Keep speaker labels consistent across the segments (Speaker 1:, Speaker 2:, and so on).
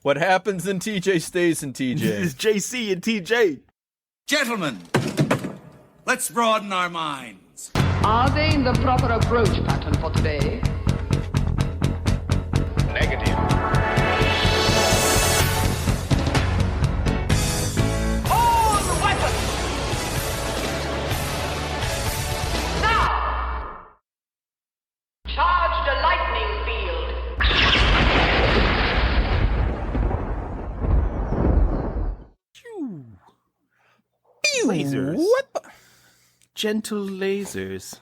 Speaker 1: What happens in TJ stays in TJ.
Speaker 2: This is JC and TJ.
Speaker 3: Gentlemen, let's broaden our minds.
Speaker 4: Are they in the proper approach pattern for today?
Speaker 5: Negative.
Speaker 4: Hold the weapon! Now! Charge the lightning field.
Speaker 2: Lasers.
Speaker 1: What?
Speaker 2: Gentle lasers.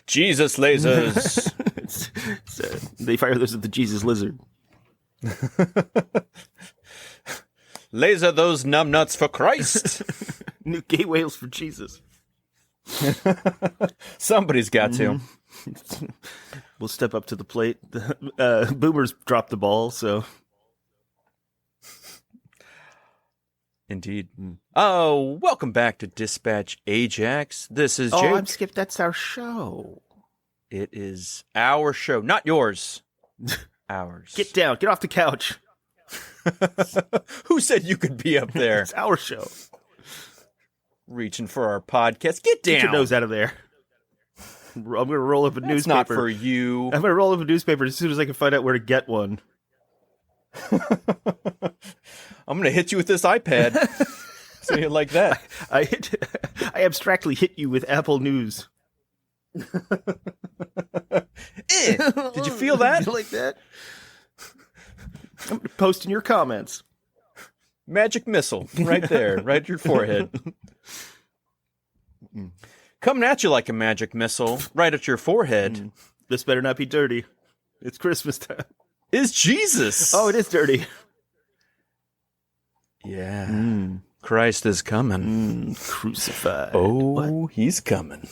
Speaker 1: Jesus lasers.
Speaker 2: They fire those at the Jesus lizard.
Speaker 1: Laser those numbnuts for Christ.
Speaker 2: New gay whales for Jesus.
Speaker 1: Somebody's got to.
Speaker 2: We'll step up to the plate. Boomers dropped the ball, so...
Speaker 1: Indeed. Oh, welcome back to Dispatch Ajax. This is Jake.
Speaker 2: Oh, I'm Skip. That's our show.
Speaker 1: It is our show, not yours. Ours.
Speaker 2: Get down. Get off the couch.
Speaker 1: Who said you could be up there?
Speaker 2: It's our show.
Speaker 1: Reaching for our podcast. Get down.
Speaker 2: Get your nose out of there. I'm going to roll up a newspaper.
Speaker 1: Not for you.
Speaker 2: I'm going to roll up a newspaper as soon as I can find out where to get one.
Speaker 1: I'm going to hit you with this iPad. So you like that.
Speaker 2: I abstractly hit you with Apple News.
Speaker 1: Did you feel that?
Speaker 2: You like that? I'm going to post in your comments.
Speaker 1: Magic missile. Right there. Right at your forehead. Coming at you like a magic missile. Right at your forehead.
Speaker 2: This better not be dirty. It's Christmas time.
Speaker 1: Is Jesus.
Speaker 2: Oh, it is dirty.
Speaker 1: Yeah. Christ is coming.
Speaker 2: Crucified.
Speaker 1: Oh, what? He's coming.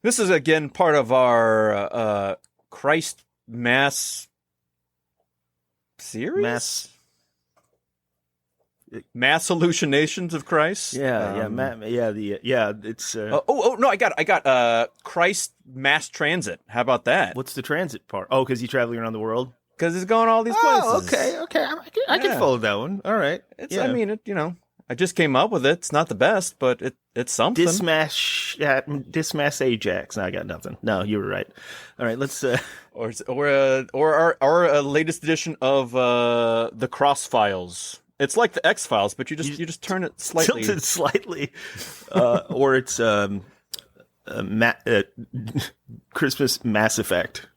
Speaker 1: This is, again, part of our Christ Mass series? Mass hallucinations of Christ?
Speaker 2: Yeah, it's...
Speaker 1: no, I got Christ Mass Transit. How about that?
Speaker 2: What's the transit part? Oh, because he's traveling around the world?
Speaker 1: Because he's going all these places.
Speaker 2: Oh, okay. I can follow that one. All right.
Speaker 1: I mean, I just came up with it. It's not the best, but it's something.
Speaker 2: Dismass Ajax. No, I got nothing. No, you were right. All right, let's...
Speaker 1: Or our latest edition of the Cross Files. It's like the X Files, but you just turn it slightly.
Speaker 2: Tilted slightly. Or it's Christmas Mass Effect.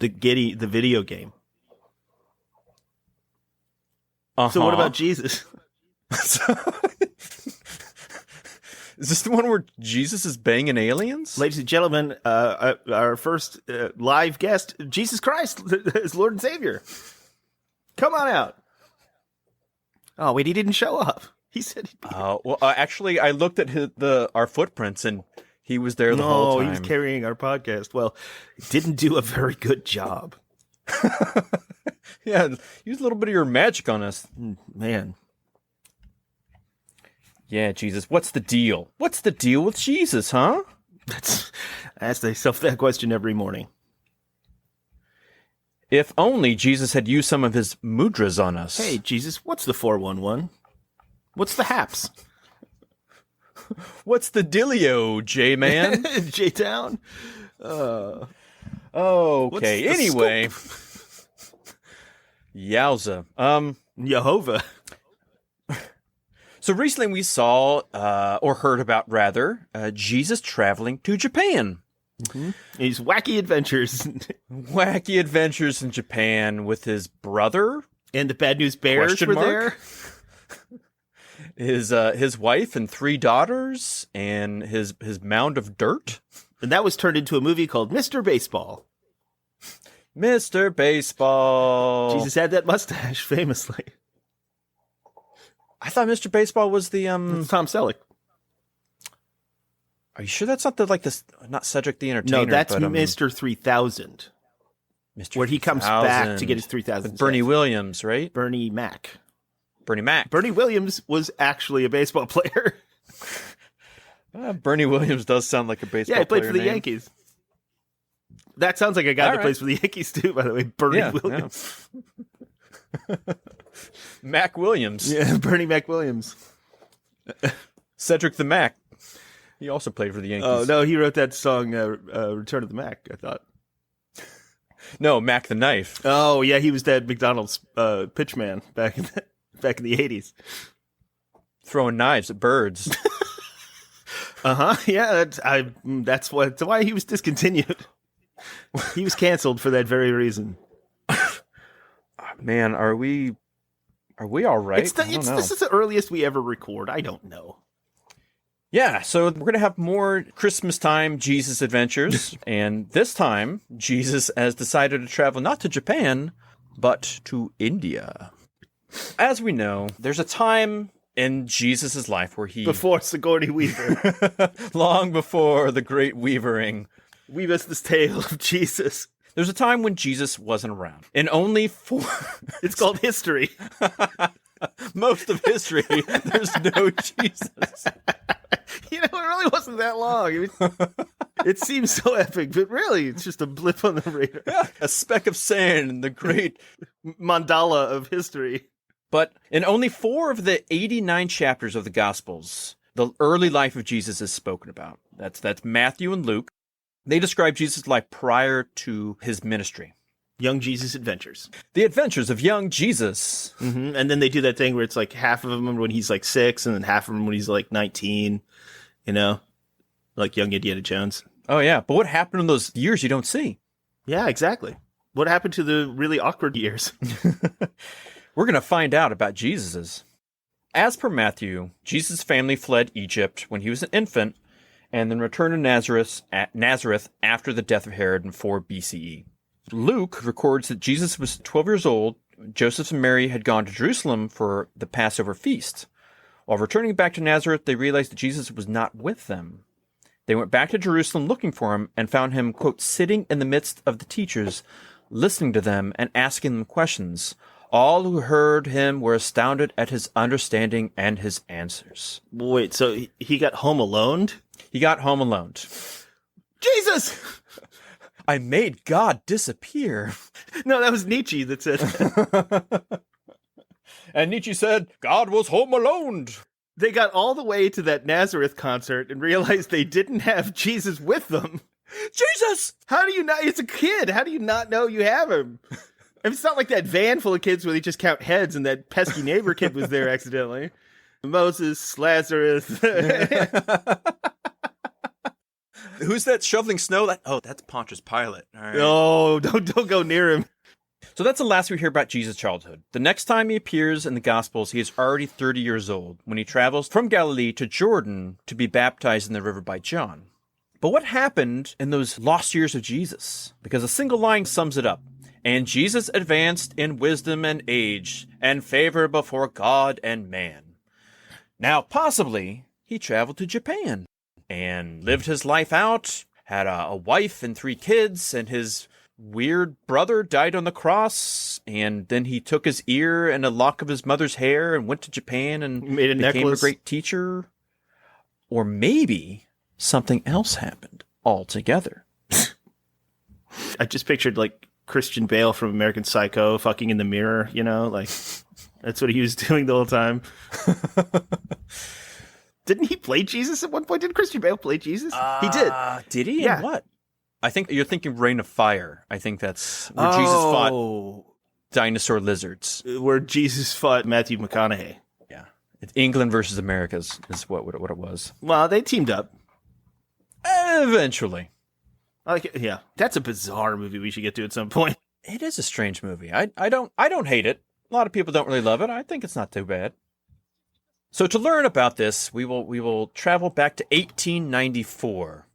Speaker 2: The video game.
Speaker 1: Uh-huh.
Speaker 2: So what about Jesus?
Speaker 1: Is this the one where Jesus is banging aliens?
Speaker 2: Ladies and gentlemen, our first live guest, Jesus Christ, is Lord and Savior. Come on out. Oh, wait, he didn't show up. He said he'd be
Speaker 1: actually, I looked at our footprints, and he was there the whole time.
Speaker 2: He was carrying our podcast. Well, didn't do a very good job.
Speaker 1: Yeah, use a little bit of your magic on us.
Speaker 2: Man.
Speaker 1: Yeah, Jesus, what's the deal? What's the deal with Jesus, huh?
Speaker 2: I ask myself that question every morning.
Speaker 1: If only Jesus had used some of his mudras on us.
Speaker 2: Hey, Jesus, what's the 411? What's the haps?
Speaker 1: What's the dealio, J-Man?
Speaker 2: J-Town?
Speaker 1: Okay, anyway. Yowza.
Speaker 2: Jehovah.
Speaker 1: So recently we saw, or heard about rather, Jesus traveling to Japan.
Speaker 2: Mm-hmm. His wacky adventures.
Speaker 1: Wacky adventures in Japan with his brother.
Speaker 2: And the Bad News Bears were there.
Speaker 1: His wife and 3 daughters and his mound of dirt.
Speaker 2: And that was turned into a movie called Mr. Baseball.
Speaker 1: Mr. Baseball.
Speaker 2: Jesus had that mustache, famously.
Speaker 1: I thought Mr. Baseball was the
Speaker 2: It's Tom Selleck.
Speaker 1: Are you sure that's not not Cedric the Entertainer?
Speaker 2: No, that's Mr. 3000.
Speaker 1: Mr.
Speaker 2: Where he comes back to get his 3000.
Speaker 1: With Bernie Williams, right?
Speaker 2: Bernie Mac.
Speaker 1: Bernie
Speaker 2: Williams was actually a baseball player.
Speaker 1: Bernie Williams does sound like a baseball player.
Speaker 2: Yeah, he played for the Yankees. That sounds like a guy
Speaker 1: All
Speaker 2: that
Speaker 1: right.
Speaker 2: plays for the Yankees too, by the way. Bernie Williams.
Speaker 1: Yeah. Mac Williams.
Speaker 2: Yeah, Bernie Mac Williams.
Speaker 1: Cedric the Mac. He also played for the Yankees.
Speaker 2: Oh, no, he wrote that song, Return of the Mac, I thought.
Speaker 1: No, Mac the Knife.
Speaker 2: Oh, yeah, he was that McDonald's pitchman back in the 80s.
Speaker 1: Throwing knives at birds.
Speaker 2: Uh-huh, yeah, that's why he was discontinued. He was canceled for that very reason.
Speaker 1: Man, are we all right?
Speaker 2: This is the earliest we ever record. I don't know.
Speaker 1: Yeah, so we're going to have more Christmas time Jesus adventures. And this time, Jesus has decided to travel not to Japan, but to India. As we know, there's a time in Jesus' life where he...
Speaker 2: Before Sigourney Weaver.
Speaker 1: long before the great weavering.
Speaker 2: Weave us this tale of Jesus.
Speaker 1: There's a time when Jesus wasn't around. And only for...
Speaker 2: It's called history.
Speaker 1: most of history, there's no Jesus.
Speaker 2: You know, it really wasn't that long. It seems so epic, but really, it's just a blip on the radar.
Speaker 1: Yeah, a speck of sand in the great
Speaker 2: mandala of history.
Speaker 1: But in only 4 of the 89 chapters of the Gospels, the early life of Jesus is spoken about. That's Matthew and Luke. They describe Jesus' life prior to his ministry.
Speaker 2: Young Jesus Adventures.
Speaker 1: The Adventures of Young Jesus.
Speaker 2: Mm-hmm. And then they do that thing where it's like half of them when he's like 6 and then half of them when he's like 19, you know, like young Indiana Jones.
Speaker 1: Oh, yeah. But what happened in those years you don't see?
Speaker 2: Yeah, exactly. What happened to the really awkward years?
Speaker 1: We're going to find out about Jesus's. As per Matthew, Jesus' family fled Egypt when he was an infant and then returned to Nazareth after the death of Herod in 4 BCE. Luke records that Jesus was 12 years old. Joseph and Mary had gone to Jerusalem for the Passover feast. While returning back to Nazareth, they realized that Jesus was not with them. They went back to Jerusalem looking for him and found him, quote, sitting in the midst of the teachers, listening to them and asking them questions. All who heard him were astounded at his understanding and his answers.
Speaker 2: Wait, so he got home alone?
Speaker 1: He got home alone.
Speaker 2: Jesus!
Speaker 1: I made God disappear.
Speaker 2: No, that was Nietzsche that said that.
Speaker 1: And Nietzsche said, God was home alone.
Speaker 2: They got all the way to that Nazareth concert and realized they didn't have Jesus with them.
Speaker 1: Jesus!
Speaker 2: How do you not? It's a kid. How do you not know you have him? I mean, it's not like that van full of kids where they just count heads and that pesky neighbor kid was there accidentally. Moses, Lazarus.
Speaker 1: Who's that shoveling snow? That's Pontius Pilate. All right.
Speaker 2: Oh, don't go near him.
Speaker 1: So that's the last we hear about Jesus' childhood. The next time he appears in the Gospels, he is already 30 years old when he travels from Galilee to Jordan to be baptized in the river by John. But what happened in those lost years of Jesus? Because a single line sums it up. And Jesus advanced in wisdom and age and favor before God and man. Now, possibly, he traveled to Japan and lived his life out, had a wife and 3 kids, and his weird brother died on the cross, and then he took his ear and a lock of his mother's hair and went to Japan and
Speaker 2: made a
Speaker 1: became
Speaker 2: necklace.
Speaker 1: A great teacher. Or maybe something else happened altogether.
Speaker 2: I just pictured like Christian Bale from American Psycho fucking in the mirror, you know, like that's what he was doing the whole time. Didn't he play Jesus at one point? Did Christian Bale play Jesus? He did.
Speaker 1: Did he?
Speaker 2: Yeah.
Speaker 1: And what? I think you're thinking Reign of Fire. I think that's where Jesus fought dinosaur lizards.
Speaker 2: Where Jesus fought Matthew McConaughey.
Speaker 1: Yeah. It's England versus America is what it was.
Speaker 2: Well, they teamed up.
Speaker 1: Eventually.
Speaker 2: Yeah. That's a bizarre movie we should get to at some point.
Speaker 1: It is a strange movie. I don't hate it. A lot of people don't really love it. I think it's not too bad. So to learn about this, we will travel back to 1894,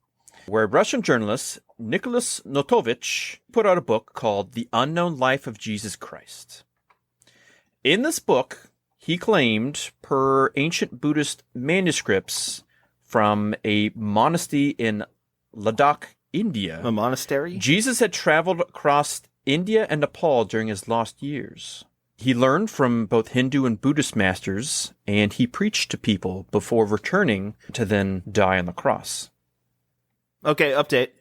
Speaker 1: where Russian journalist Nicholas Notovich put out a book called The Unknown Life of Jesus Christ. In this book, he claimed, per ancient Buddhist manuscripts from a monastery in Ladakh, India,
Speaker 2: A monastery?
Speaker 1: Jesus had traveled across India and Nepal during his lost years. He learned from both Hindu and Buddhist masters, and he preached to people before returning to then die on the cross.
Speaker 2: Okay, update.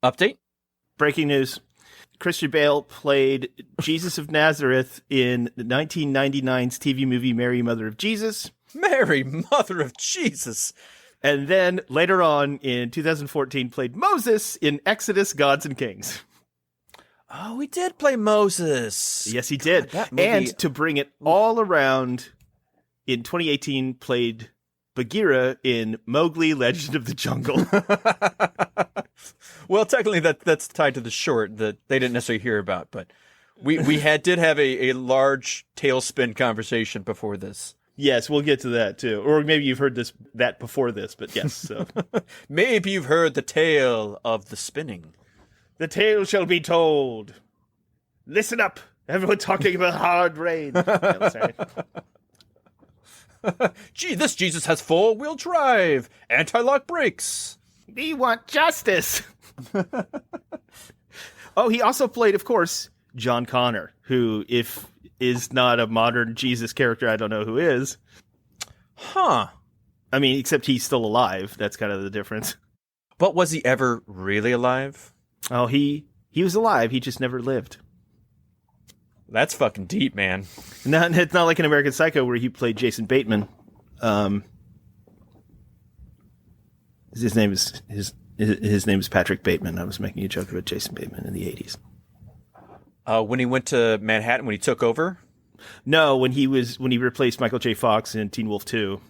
Speaker 1: Update?
Speaker 2: Breaking news. Christian Bale played Jesus of Nazareth in 1999's TV movie Mary, Mother of Jesus.
Speaker 1: Mary, Mother of Jesus.
Speaker 2: And then later on in 2014 played Moses in Exodus, Gods and Kings.
Speaker 1: Oh, he did play Moses.
Speaker 2: Yes, he did.
Speaker 1: that movie-
Speaker 2: And to bring it all around, in 2018 played Bagheera in Mowgli, Legend of the Jungle.
Speaker 1: Well, technically that's tied to the short that they didn't necessarily hear about, but we did have a large tailspin conversation before this.
Speaker 2: Yes, we'll get to that too. Or maybe you've heard that before this, but yes. So.
Speaker 1: Maybe you've heard the tale of the spinning.
Speaker 2: The tale shall be told. Listen up. Everyone talking about hard rain. Yeah, sorry.
Speaker 1: Gee, this Jesus has four-wheel drive, anti-lock brakes.
Speaker 2: We want justice. Oh, he also played, of course, John Connor, who, if is not a modern Jesus character, I don't know who is.
Speaker 1: Huh.
Speaker 2: I mean, except he's still alive. That's kind of the difference.
Speaker 1: But was he ever really alive?
Speaker 2: Oh, he was alive. He just never lived.
Speaker 1: That's fucking deep, man.
Speaker 2: It's not like an American Psycho where he played Jason Bateman. His name is Patrick Bateman. I was making a joke about Jason Bateman in the 80s.
Speaker 1: When he went to Manhattan, when he took over?
Speaker 2: No, when he replaced Michael J. Fox in Teen Wolf 2.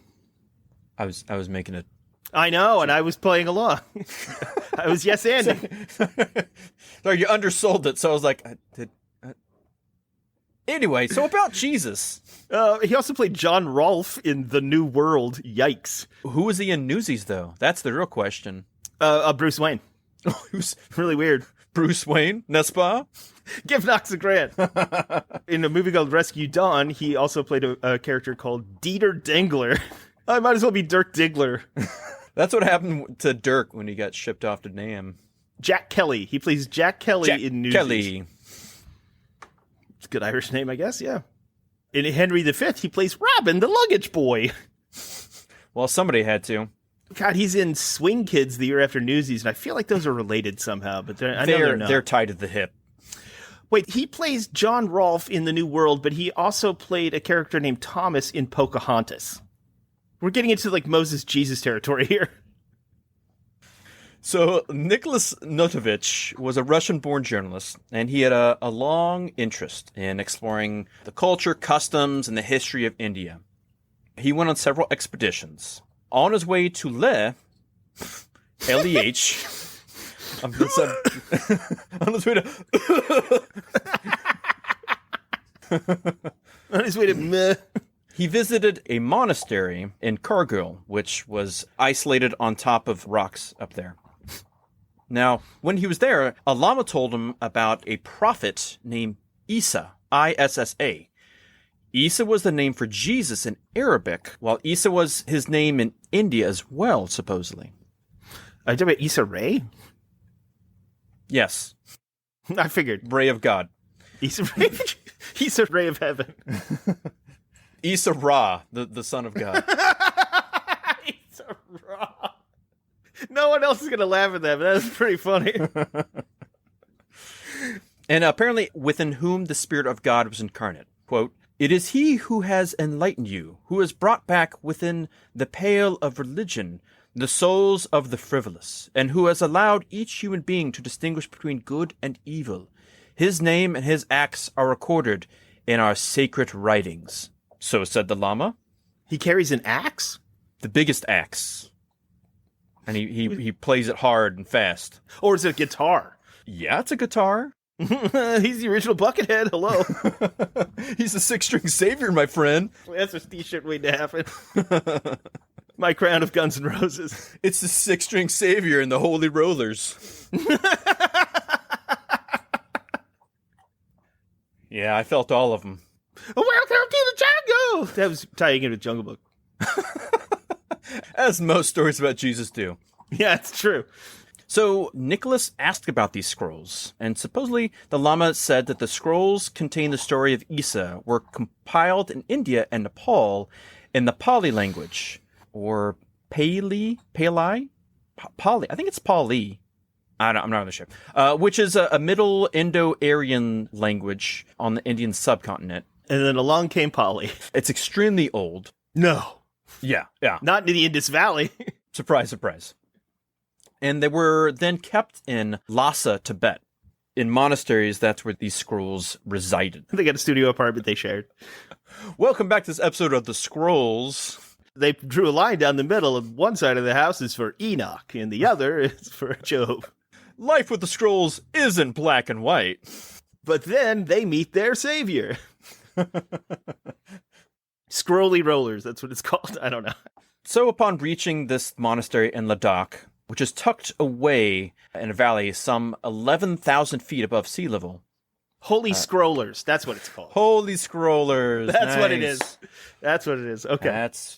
Speaker 1: I was making a...
Speaker 2: I know, and I was playing along. I was yes anding.
Speaker 1: Sorry, you undersold it, so I was like... Anyway, so about Jesus.
Speaker 2: He also played John Rolfe in The New World. Yikes.
Speaker 1: Who was he in Newsies, though? That's the real question.
Speaker 2: Bruce Wayne.
Speaker 1: Who's
Speaker 2: Really weird.
Speaker 1: Bruce Wayne, n'est-ce pas?
Speaker 2: Give Knox a grant. In a movie called Rescue Dawn, he also played a character called Dieter Dengler. I might as well be Dirk Diggler.
Speaker 1: That's what happened to Dirk when he got shipped off to Nam.
Speaker 2: Jack Kelly. He plays Jack Kelly in Newsies.
Speaker 1: Kelly.
Speaker 2: It's a good Irish name, I guess, yeah. In Henry V, he plays Robin, the luggage boy.
Speaker 1: Well, somebody had to.
Speaker 2: God, he's in Swing Kids the year after Newsies, and I feel like those are related somehow, but I know they're not.
Speaker 1: They're tied at the hip.
Speaker 2: Wait, he plays John Rolfe in The New World, but he also played a character named Thomas in Pocahontas. We're getting into, like, Moses Jesus territory here.
Speaker 1: So, Nicholas Notovich was a Russian-born journalist, and he had a long interest in exploring the culture, customs, and the history of India. He went on several expeditions. On his way to L-E-H... on his way to...
Speaker 2: On his way to meh.
Speaker 1: He visited a monastery in Kargil, which was isolated on top of rocks up there. Now, when he was there, a lama told him about a prophet named Issa, I-S-S-A. Issa was the name for Jesus in Arabic, while Issa was his name in India as well, supposedly.
Speaker 2: Are you talking about Issa Rae?
Speaker 1: Yes.
Speaker 2: I figured.
Speaker 1: Ray of God.
Speaker 2: Issa Rae? Issa Rae of Heaven.
Speaker 1: Issa Ra, the son of God.
Speaker 2: Issa Ra. No one else is going to laugh at that, but that's pretty funny.
Speaker 1: And apparently, within whom the Spirit of God was incarnate. Quote, "It is he who has enlightened you, who has brought back within the pale of religion the souls of the frivolous, and who has allowed each human being to distinguish between good and evil. His name and his acts are recorded in our sacred writings." So said the Lama.
Speaker 2: He carries an axe?
Speaker 1: The biggest axe. And he plays it hard and fast.
Speaker 2: Or is it a guitar?
Speaker 1: Yeah, it's a guitar.
Speaker 2: He's the original Buckethead. Hello.
Speaker 1: He's the six-string savior, my friend.
Speaker 2: That's a t-shirt waiting to happen. My crown of Guns N' Roses.
Speaker 1: It's the six-string savior and the Holy Rollers. Yeah, I felt all of them.
Speaker 2: Welcome to the jungle! That was tying in with Jungle Book.
Speaker 1: As most stories about Jesus do.
Speaker 2: Yeah, it's true.
Speaker 1: So Nicholas asked about these scrolls, and supposedly the Lama said that the scrolls contain the story of Issa, were compiled in India and Nepal in the Pali language, or Pali? I think it's Pali. I'm not really sure. Which is a Middle Indo-Aryan language on the Indian subcontinent.
Speaker 2: And then along came Polly.
Speaker 1: It's extremely old.
Speaker 2: No.
Speaker 1: Yeah.
Speaker 2: Not in the Indus Valley.
Speaker 1: Surprise, surprise. And they were then kept in Lhasa, Tibet. In monasteries, that's where these scrolls resided.
Speaker 2: They got a studio apartment they shared.
Speaker 1: Welcome back to this episode of The Scrolls.
Speaker 2: They drew a line down the middle, and one side of the house is for Enoch, and the other is for Job.
Speaker 1: Life with the Scrolls isn't black and white.
Speaker 2: But then they meet their savior. Scrolly rollers, that's what it's called. I don't know.
Speaker 1: So upon reaching this monastery in Ladakh, which is tucked away in a valley some 11,000 feet above sea level.
Speaker 2: Holy Scrollers, that's what it's called.
Speaker 1: Holy Scrollers.
Speaker 2: That's what it
Speaker 1: nice.
Speaker 2: is. That's what it is. Okay.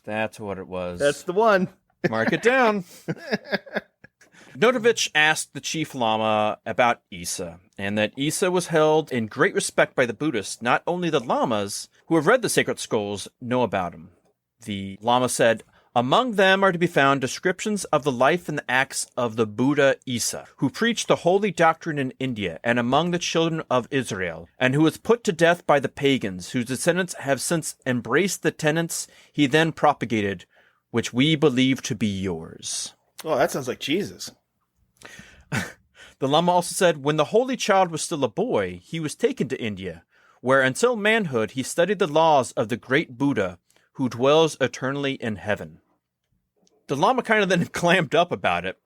Speaker 1: That's what it was.
Speaker 2: That's the one.
Speaker 1: Mark it down. Notovich asked the chief lama about Issa, and that Issa was held in great respect by the Buddhists. Not only the lamas who have read the sacred scrolls know about him. The lama said, among them are to be found descriptions of the life and the acts of the Buddha Issa, who preached the holy doctrine in India and among the children of Israel, and who was put to death by the pagans, whose descendants have since embraced the tenets he then propagated, which we believe to be yours.
Speaker 2: Oh, that sounds like Jesus.
Speaker 1: The Lama also said, when the holy child was still a boy, he was taken to India, where until manhood he studied the laws of the great Buddha, who dwells eternally in heaven. The Lama kind of then clammed up about it.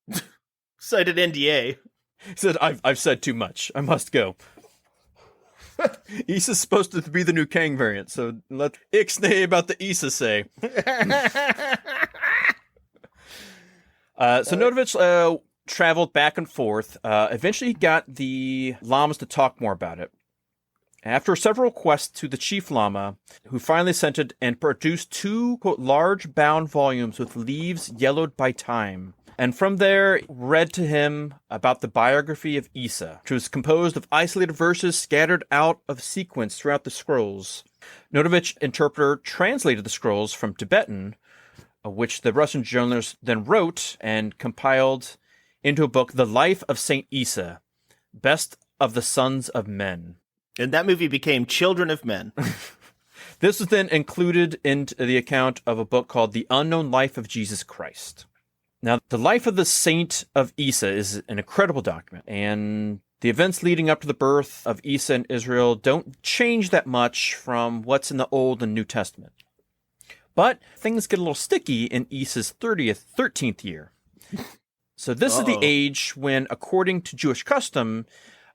Speaker 2: Cited NDA.
Speaker 1: He said, I've said too much. I must go. Issa's supposed to be the new Kang variant, so let Ixnay about the Issa say. So Notovich traveled back and forth. Eventually he got the lamas to talk more about it. After several requests to the chief lama, who finally assented and produced two, quote, large bound volumes with leaves yellowed by time, and from there read to him about the biography of Issa, which was composed of isolated verses scattered out of sequence throughout the scrolls. Notovich interpreter translated the scrolls from Tibetan, which the Russian journalist then wrote and compiled into a book, The Life of Saint Issa, Best of the Sons of Men.
Speaker 2: And that movie became Children of Men.
Speaker 1: This was then included into the account of a book called The Unknown Life of Jesus Christ. Now, the life of the Saint of Issa is an incredible document, and the events leading up to the birth of Issa in Israel don't change that much from what's in the Old and New Testament. But things get a little sticky in Issa's 13th year. So this is the age when, according to Jewish custom,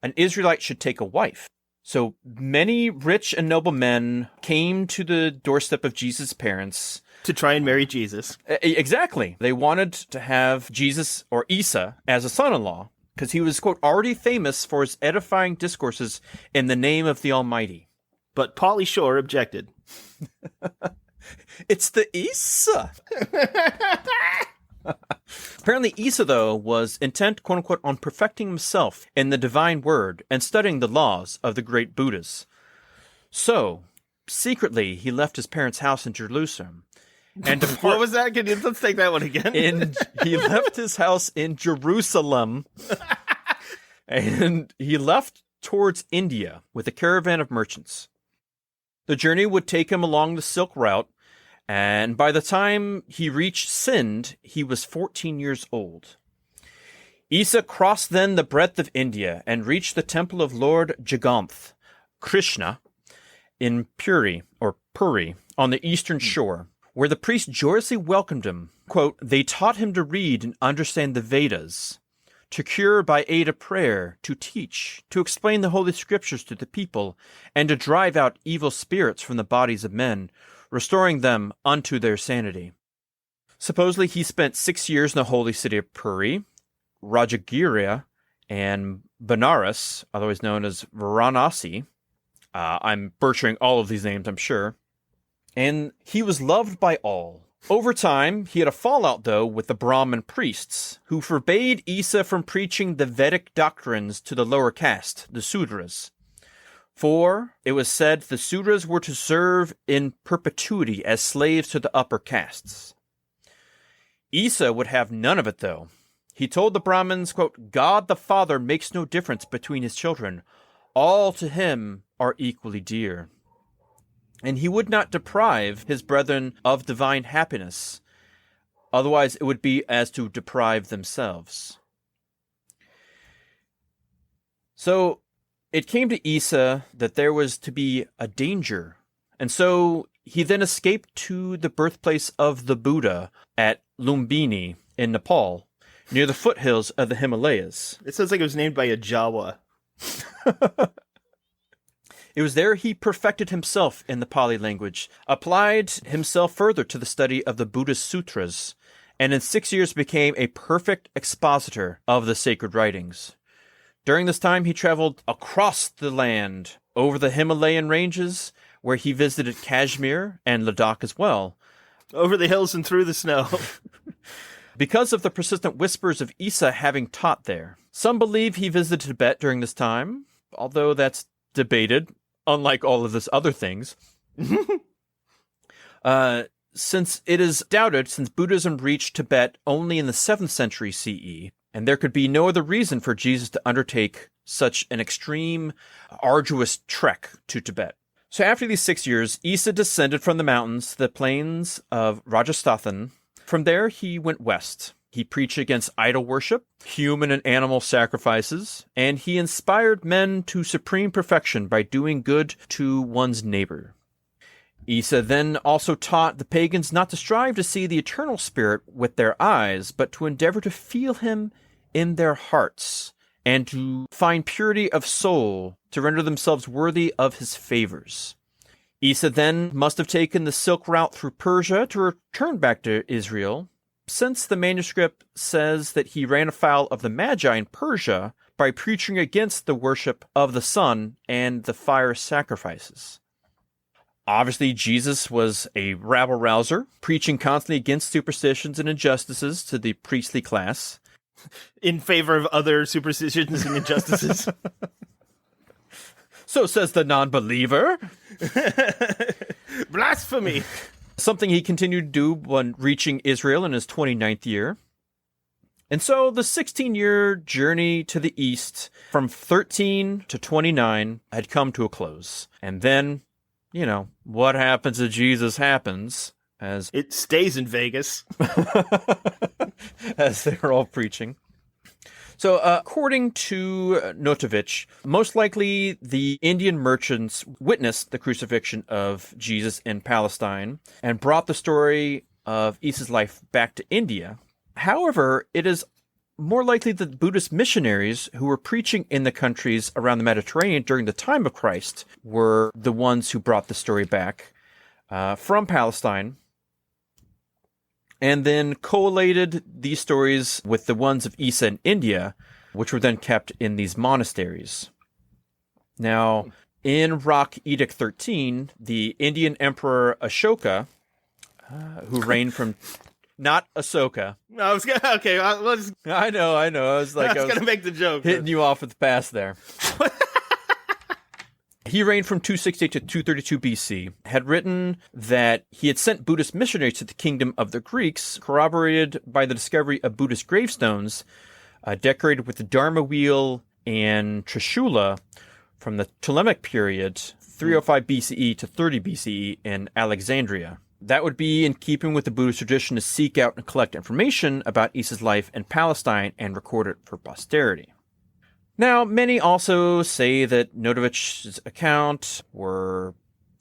Speaker 1: an Israelite should take a wife. So many rich and noble men came to the doorstep of Jesus' parents
Speaker 2: To try and marry Jesus.
Speaker 1: Exactly. They wanted to have Jesus or Issa as a son-in-law because he was, quote, already famous for his edifying discourses in the name of the Almighty.
Speaker 2: But Pauly Shore objected.
Speaker 1: It's the Issa. Apparently, Issa, though, was intent, quote-unquote, on perfecting himself in the divine word and studying the laws of the great Buddhas. So, secretly, he left his parents' house in Jerusalem. And
Speaker 2: What was that? Let's take that one again.
Speaker 1: He left his house in Jerusalem, and he left towards India with a caravan of merchants. The journey would take him along the Silk Route, and by the time he reached Sind, he was 14 years old. Issa crossed then the breadth of India and reached the temple of Lord Jagannath, Krishna, in Puri, on the eastern shore, where the priest joyously welcomed him. Quote, they taught him to read and understand the Vedas, to cure by aid of prayer, to teach, to explain the holy scriptures to the people, and to drive out evil spirits from the bodies of men, restoring them unto their sanity. Supposedly he spent 6 years in the holy city of Puri, Rajagiriya, and Benares, otherwise known as Varanasi. I'm butchering all of these names, I'm sure. And he was loved by all. Over time, he had a fallout, though, with the Brahmin priests, who forbade Issa from preaching the Vedic doctrines to the lower caste, the Sudras. For it was said the Sudras were to serve in perpetuity as slaves to the upper castes. Issa would have none of it, though. He told the Brahmins, quote, God the Father makes no difference between his children. All to him are equally dear. And he would not deprive his brethren of divine happiness. Otherwise, it would be as to deprive themselves. So it came to Issa that there was to be a danger. And so he then escaped to the birthplace of the Buddha at Lumbini in Nepal, near the foothills of the Himalayas.
Speaker 2: It sounds like it was named by a Jawa.
Speaker 1: It was there he perfected himself in the Pali language, applied himself further to the study of the Buddhist sutras, and in 6 years became a perfect expositor of the sacred writings. During this time, he traveled across the land, over the Himalayan ranges, where he visited Kashmir and Ladakh as well.
Speaker 2: Over the hills and through the snow.
Speaker 1: Because of the persistent whispers of Issa having taught there. Some believe he visited Tibet during this time, although that's debated, unlike all of this other things. Since it is doubted, since Buddhism reached Tibet only in the 7th century CE, and there could be no other reason for Jesus to undertake such an extreme, arduous trek to Tibet. So after these 6 years, Issa descended from the mountains to the plains of Rajasthan. From there, he went west. He preached against idol worship, human and animal sacrifices, and he inspired men to supreme perfection by doing good to one's neighbor. Issa then also taught the pagans not to strive to see the eternal spirit with their eyes, but to endeavor to feel him in their hearts, and to find purity of soul to render themselves worthy of his favors. Issa then must have taken the silk route through Persia to return back to Israel, since the manuscript says that he ran afoul of the Magi in Persia by preaching against the worship of the sun and the fire sacrifices. Obviously, Jesus was a rabble-rouser, preaching constantly against superstitions and injustices to the priestly class.
Speaker 2: In favor of other superstitions and injustices.
Speaker 1: So says the non-believer.
Speaker 2: Blasphemy!
Speaker 1: Something he continued to do when reaching Israel in his 29th year. And so the 16-year journey to the east from 13 to 29 had come to a close. And then, you know, what happens to Jesus happens, as
Speaker 2: It stays in Vegas.
Speaker 1: as they were all preaching. So, according to Notovich, most likely the Indian merchants witnessed the crucifixion of Jesus in Palestine and brought the story of Issa's life back to India. However, it is more likely that Buddhist missionaries who were preaching in the countries around the Mediterranean during the time of Christ were the ones who brought the story back from Palestine, and then collated these stories with the ones of Issa in India, which were then kept in these monasteries. Now, in Rock Edict 13, the Indian Emperor Ashoka, who reigned from... Not Ahsoka.
Speaker 2: I was gonna... Okay, let's...
Speaker 1: I know. I was like...
Speaker 2: I was gonna make the joke.
Speaker 1: Hitting you off with the pass there. He reigned from 268 to 232 BC, had written that he had sent Buddhist missionaries to the kingdom of the Greeks, corroborated by the discovery of Buddhist gravestones decorated with the Dharma wheel and Trishula from the Ptolemaic period, 305 BCE to 30 BCE in Alexandria. That would be in keeping with the Buddhist tradition to seek out and collect information about Issa's life in Palestine and record it for posterity. Now, many also say that Notovich's account were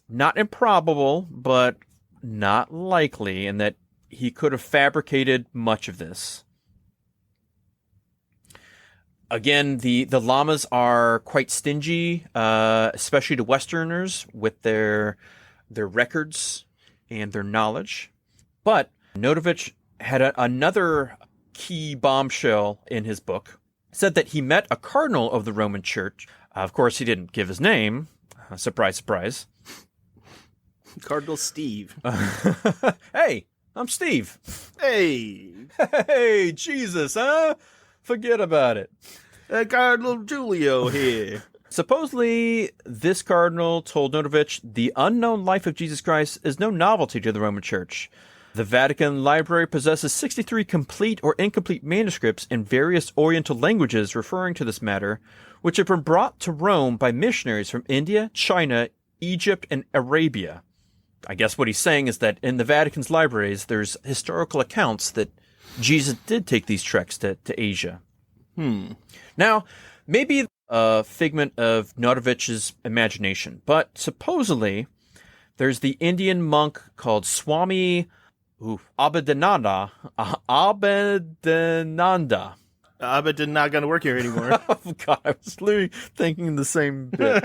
Speaker 1: not improbable, but not likely, and that he could have fabricated much of this. Again, the lamas are quite stingy, especially to Westerners, with their records and their knowledge. But Notovich had another key bombshell in his book. Said that he met a cardinal of the Roman Church. Of course, he didn't give his name. Surprise, surprise.
Speaker 2: Cardinal Steve.
Speaker 1: Hey, I'm Steve.
Speaker 2: Hey!
Speaker 1: Hey, Jesus, huh? Forget about it.
Speaker 2: Cardinal Giulio here.
Speaker 1: Supposedly, this cardinal told Notovich the unknown life of Jesus Christ is no novelty to the Roman Church. The Vatican Library possesses 63 complete or incomplete manuscripts in various Oriental languages referring to this matter, which have been brought to Rome by missionaries from India, China, Egypt, and Arabia. I guess what he's saying is that in the Vatican's libraries, there's historical accounts that Jesus did take these treks to Asia. Now, maybe a figment of Notovich's imagination, but supposedly there's the Indian monk called Swami Abhadananda.
Speaker 2: Abed not going to work here anymore.
Speaker 1: Oh, God, I was literally thinking the same bit.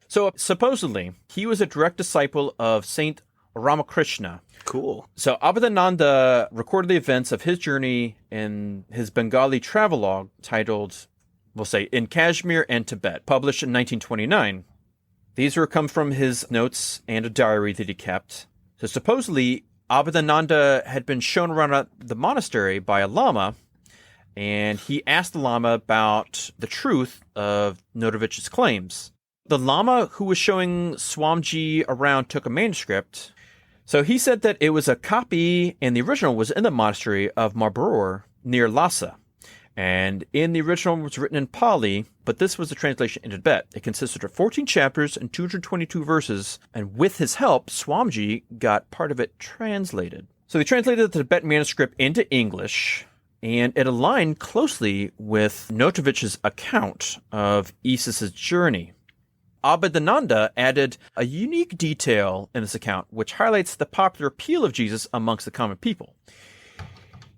Speaker 1: So, supposedly, he was a direct disciple of Saint Ramakrishna.
Speaker 2: Cool.
Speaker 1: So, Abhadananda recorded the events of his journey in his Bengali travelogue titled, we'll say, In Kashmir and Tibet, published in 1929. These come from his notes and a diary that he kept. So, supposedly, Abhadananda had been shown around the monastery by a lama, and he asked the lama about the truth of Notovich's claims. The lama who was showing Swamiji around took a manuscript. So he said that it was a copy, and the original was in the monastery of Marburg near Lhasa. And in the original was written in Pali, but this was a translation into Tibet. It consisted of 14 chapters and 222 verses, and with his help, Swamiji got part of it translated. So they translated the Tibetan manuscript into English, and it aligned closely with Notovich's account of Issa's journey. Abhadananda added a unique detail in this account, which highlights the popular appeal of Jesus amongst the common people.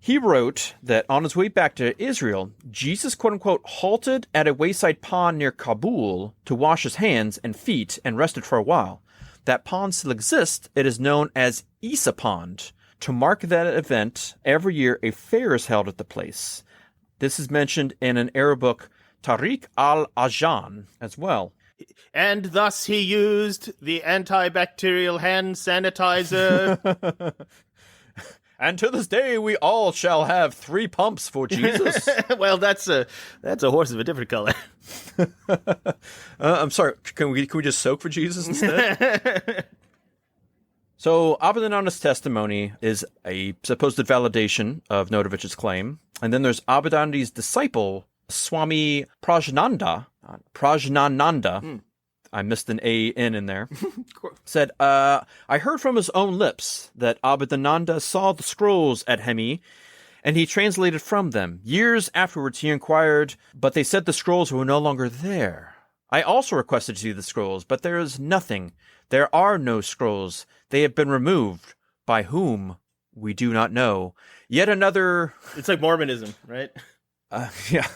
Speaker 1: He wrote that on his way back to Israel, Jesus, quote-unquote, halted at a wayside pond near Kabul to wash his hands and feet and rested for a while. That pond still exists. It is known as Issa Pond. To mark that event, every year a fair is held at the place. This is mentioned in an Arab book, Tariq al-Ajan, as well.
Speaker 2: And thus he used the antibacterial hand sanitizer.
Speaker 1: And to this day, we all shall have 3 pumps for Jesus.
Speaker 2: Well, that's a horse of a different color.
Speaker 1: I'm sorry. Can we just soak for Jesus instead? So Abhadananda's testimony is a supposed validation of Notovich's claim, and then there's Abhadananda's disciple, Swami Prajnananda. I missed an A-N in there. Said, I heard from his own lips that Abhadananda saw the scrolls at Hemi, and he translated from them. Years afterwards he inquired, but they said the scrolls were no longer there. I also requested to see the scrolls, but there is nothing. There are no scrolls. They have been removed. By whom? We do not know. Yet another...
Speaker 2: It's like Mormonism, right?
Speaker 1: Yeah.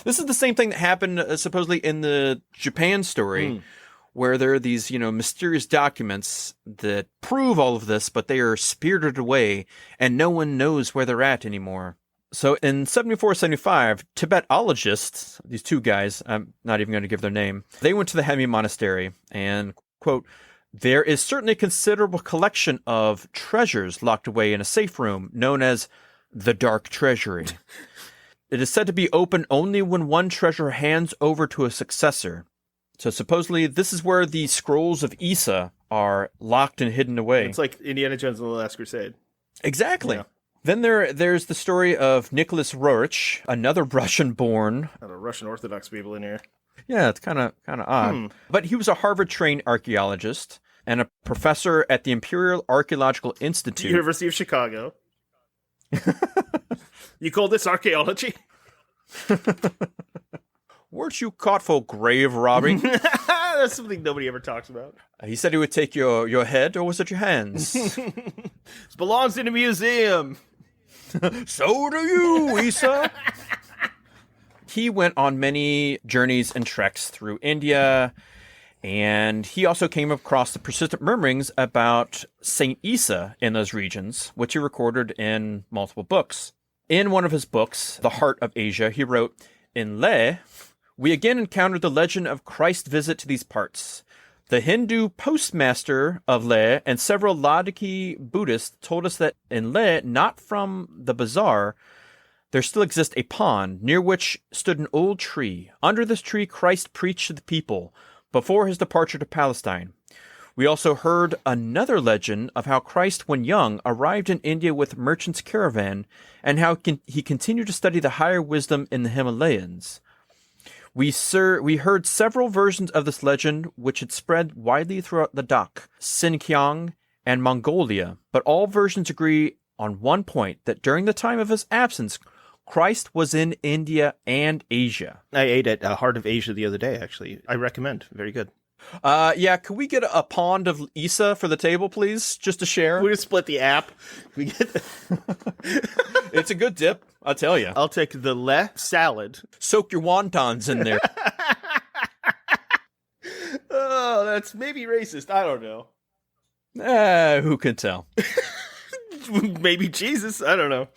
Speaker 1: This is the same thing that happened supposedly in the Japan story, where there are these, mysterious documents that prove all of this, but they are spirited away, and no one knows where they're at anymore. So in 74-75, Tibetologists, these 2 guys, I'm not even going to give their name, they went to the Hemi Monastery and, quote, there is certainly a considerable collection of treasures locked away in a safe room known as the Dark Treasury. It is said to be open only when one treasure hands over to a successor. So supposedly this is where the scrolls of Issa are locked and hidden away.
Speaker 2: It's like Indiana Jones and the Last Crusade.
Speaker 1: Exactly.
Speaker 2: Yeah.
Speaker 1: Then there's the story of Nicholas Roerich, another Russian-born.
Speaker 2: Got a Russian Orthodox people in here.
Speaker 1: Yeah, it's kind of odd. But he was a Harvard-trained archaeologist and a professor at the Imperial Archaeological Institute.
Speaker 2: University of Chicago. You call this archaeology?
Speaker 1: Weren't you caught for grave robbing?
Speaker 2: That's something nobody ever talks about.
Speaker 1: He said he would take your head, or was it your hands?
Speaker 2: This belongs in a museum.
Speaker 1: So do you, Issa. He went on many journeys and treks through India, and he also came across the persistent murmurings about Saint Issa in those regions, which he recorded in multiple books. In one of his books, The Heart of Asia, he wrote, in Leh, we again encountered the legend of Christ's visit to these parts. The Hindu postmaster of Leh and several Ladakhi Buddhists told us that in Leh, not from the bazaar, there still exists a pond near which stood an old tree. Under this tree, Christ preached to the people before his departure to Palestine. We also heard another legend of how Christ, when young, arrived in India with merchants' caravan, and how he continued to study the higher wisdom in the Himalayas. We heard several versions of this legend, which had spread widely throughout Ladakh, Xinjiang, and Mongolia, but all versions agree on one point, that during the time of his absence, Christ was in India and Asia.
Speaker 2: I ate at Heart of Asia the other day, actually. I recommend. Very good.
Speaker 1: Yeah, could we get a pond of Issa for the table, please? Just to share?
Speaker 2: We're going to split the app. We get
Speaker 1: It's a good dip, I'll tell you.
Speaker 2: I'll take the le salad.
Speaker 1: Soak your wontons in there.
Speaker 2: Oh, that's maybe racist. I don't know.
Speaker 1: Who can tell?
Speaker 2: Maybe Jesus. I don't know.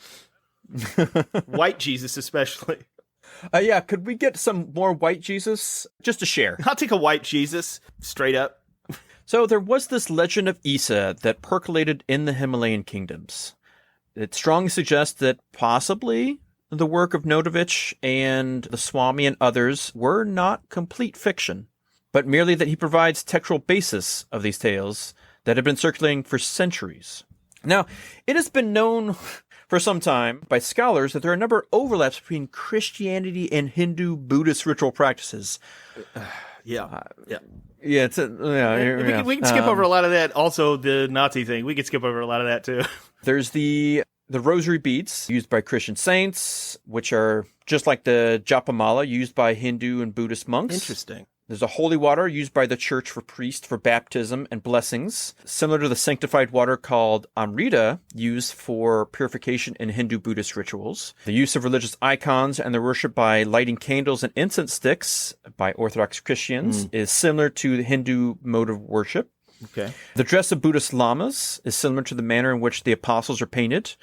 Speaker 2: White Jesus, especially.
Speaker 1: Yeah, could we get some more white Jesus? Just to share.
Speaker 2: I'll take a white Jesus, straight up.
Speaker 1: So there was this legend of Issa that percolated in the Himalayan kingdoms. It strongly suggests that possibly the work of Notovich and the Swami and others were not complete fiction, but merely that he provides textual basis of these tales that have been circulating for centuries. Now, it has been known for some time by scholars that there are a number of overlaps between Christianity and Hindu Buddhist ritual practices.
Speaker 2: Yeah.
Speaker 1: Yeah, it's
Speaker 2: We can skip over a lot of that. Also, the Nazi thing. We could skip over a lot of that, too.
Speaker 1: There's the rosary beads used by Christian saints, which are just like the japamala used by Hindu and Buddhist monks.
Speaker 2: Interesting.
Speaker 1: There's a holy water used by the church for priests for baptism and blessings, similar to the sanctified water called Amrita, used for purification in Hindu Buddhist rituals. The use of religious icons and their worship by lighting candles and incense sticks by Orthodox Christians is similar to the Hindu mode of worship.
Speaker 2: Okay.
Speaker 1: The dress of Buddhist lamas is similar to the manner in which the apostles are painted,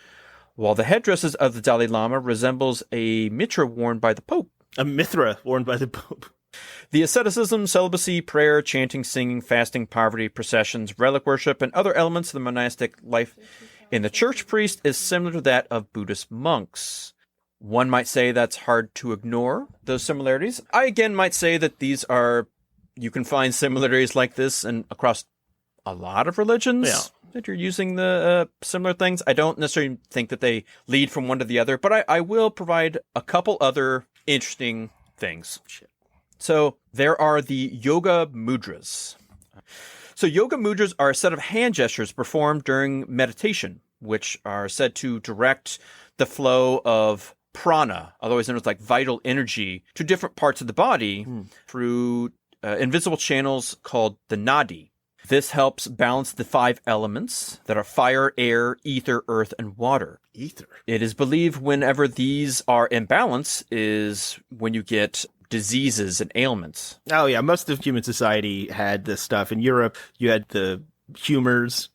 Speaker 1: while the headdresses of the Dalai Lama resembles a mitra worn by the Pope.
Speaker 2: A mithra worn by the Pope.
Speaker 1: The asceticism, celibacy, prayer, chanting, singing, fasting, poverty, processions, relic worship, and other elements of the monastic life in the church priest is similar to that of Buddhist monks. One might say that's hard to ignore, those similarities. I again might say that you can find similarities like this across a lot of religions that you're using the similar things. I don't necessarily think that they lead from one to the other, but I will provide a couple other interesting things. So there are the yoga mudras. So yoga mudras are a set of hand gestures performed during meditation, which are said to direct the flow of prana, otherwise known as like vital energy, to different parts of the body through invisible channels called the nadi. This helps balance the 5 elements that are fire, air, ether, earth, and water.
Speaker 2: Ether.
Speaker 1: It is believed whenever these are in balance is when you get diseases and ailments.
Speaker 2: Oh, yeah. Most of human society had this stuff. In Europe, you had the humors.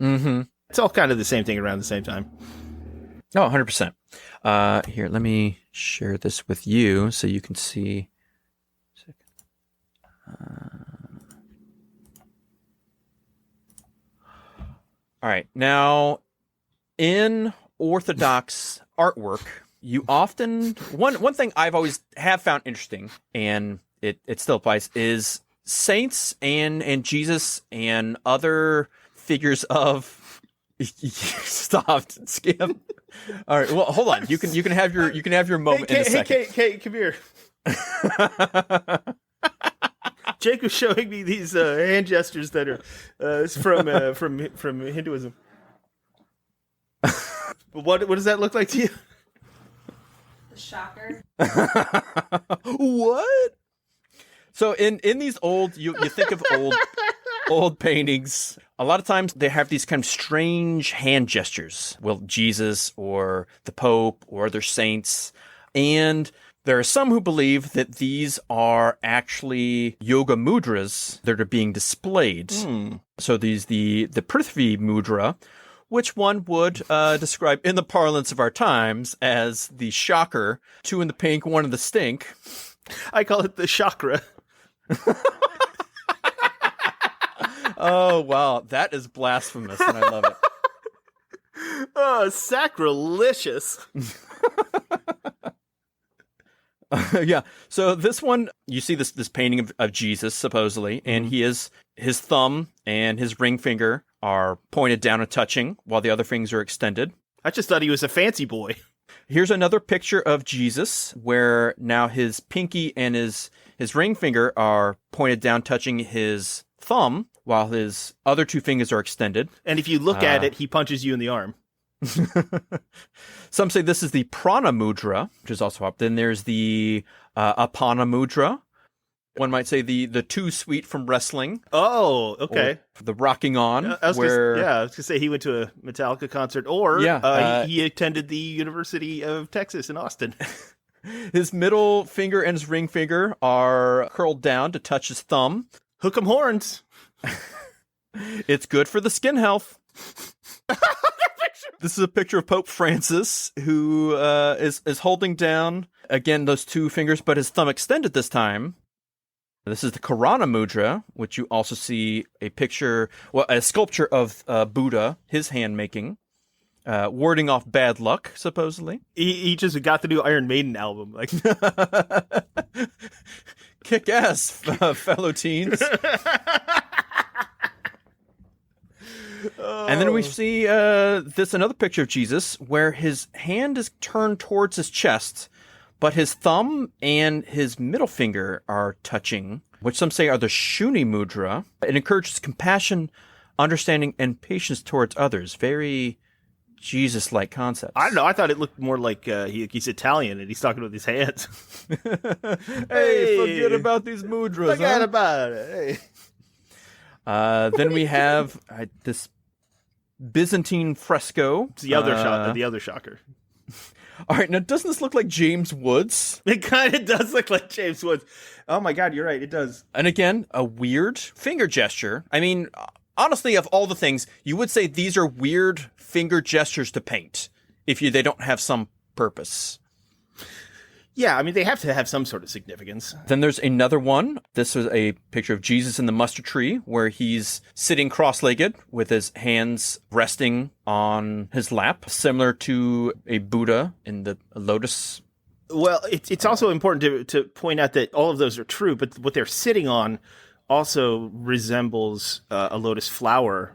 Speaker 1: Mm-hmm.
Speaker 2: It's all kind of the same thing around the same time.
Speaker 1: Oh, 100%. Here, let me share this with you so you can see. All right. Now, in Orthodox artwork, you often one thing I've always have found interesting, and it still applies, is saints and Jesus and other figures of stop skip. All right, well, hold on. You can have your moment in a second.
Speaker 2: Hey, come here. Jake was showing me these hand gestures that are from Hinduism. What does that look like to you?
Speaker 5: Shocker.
Speaker 1: What? So in these old, you think of old paintings, a lot of times they have these kind of strange hand gestures. Well, Jesus or the Pope or other saints. And there are some who believe that these are actually yoga mudras that are being displayed. So these the Prithvi mudra, which one would describe in the parlance of our times as the shocker, 2 in the pink, 1 in the stink.
Speaker 2: I call it the chakra.
Speaker 1: Oh, wow. That is blasphemous, and I love it.
Speaker 2: Oh, sacrilegious.
Speaker 1: Yeah. So this one, you see this painting of Jesus, supposedly, and his thumb and his ring finger are pointed down and touching while the other fingers are extended.
Speaker 2: I just thought he was a fancy boy.
Speaker 1: Here's another picture of Jesus where now his pinky and his ring finger are pointed down, touching his thumb, while his other two fingers are extended.
Speaker 2: And if you look at it, he punches you in the arm.
Speaker 1: Some say this is the prana mudra, which is also up. Then there's the apana mudra. One might say the too sweet from wrestling.
Speaker 2: Oh, okay.
Speaker 1: The rocking on.
Speaker 2: I was going to say he went to a Metallica concert, or he attended the University of Texas in Austin.
Speaker 1: His middle finger and his ring finger are curled down to touch his thumb.
Speaker 2: Hook 'em horns.
Speaker 1: It's good for the skin health. This is a picture of Pope Francis, who is holding down, again, those two fingers, but his thumb extended this time. This is the Karana Mudra, which you also see a picture, a sculpture of Buddha, his hand making, warding off bad luck, supposedly.
Speaker 2: He just got the new Iron Maiden album. Like,
Speaker 1: kick ass, fellow teens. And then we see another picture of Jesus where his hand is turned towards his chest, but his thumb and his middle finger are touching, which some say are the Shuni Mudra. It encourages compassion, understanding, and patience towards others. Very Jesus-like concepts.
Speaker 2: I don't know. I thought it looked more like he's Italian and he's talking with his hands.
Speaker 1: Hey, forget about these mudras.
Speaker 2: Forget about it. Hey.
Speaker 1: Then we have this Byzantine fresco.
Speaker 2: It's the other shocker.
Speaker 1: All right, now doesn't this look like James Woods?
Speaker 2: It kind of does look like James Woods. Oh my God, you're right, it does.
Speaker 1: And again, a weird finger gesture. I mean, honestly, of all the things, you would say these are weird finger gestures to paint if they don't have some purpose.
Speaker 2: Yeah, I mean, they have to have some sort of significance.
Speaker 1: Then there's another one. This is a picture of Jesus in the mustard tree, where he's sitting cross-legged with his hands resting on his lap, similar to a Buddha in the lotus.
Speaker 2: Well, it's also important to point out that all of those are true, but what they're sitting on also resembles a lotus flower,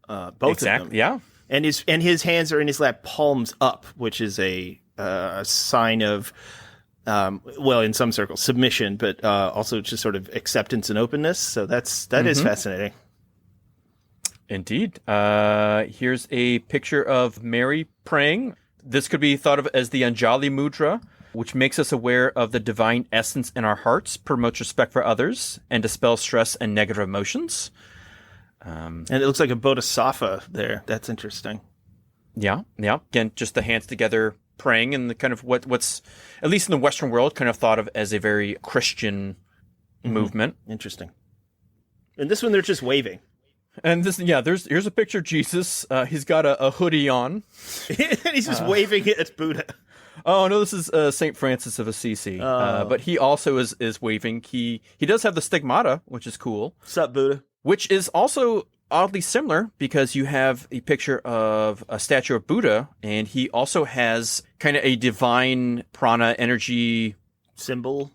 Speaker 2: both of them.
Speaker 1: Yeah.
Speaker 2: And his hands are in his lap, palms up, which is a sign of... in some circles, submission, but also just sort of acceptance and openness. So that is fascinating.
Speaker 1: Indeed. Here's a picture of Mary praying. This could be thought of as the Anjali Mudra, which makes us aware of the divine essence in our hearts, promotes respect for others, and dispels stress and negative emotions.
Speaker 2: And it looks like a bodhisattva there. That's interesting.
Speaker 1: Yeah. Again, just the hands together praying, and the kind of what's at least in the Western world kind of thought of as a very Christian movement.
Speaker 2: Interesting. And this one, they're just waving.
Speaker 1: And here's a picture of Jesus. He's got a hoodie on.
Speaker 2: And he's just waving it at Buddha.
Speaker 1: Oh no, this is Saint Francis of Assisi. But he also is waving. He does have the stigmata, which is cool.
Speaker 2: Sup, Buddha?
Speaker 1: Which is also oddly similar, because you have a picture of a statue of Buddha, and he also has kind of a divine prana energy
Speaker 2: symbol,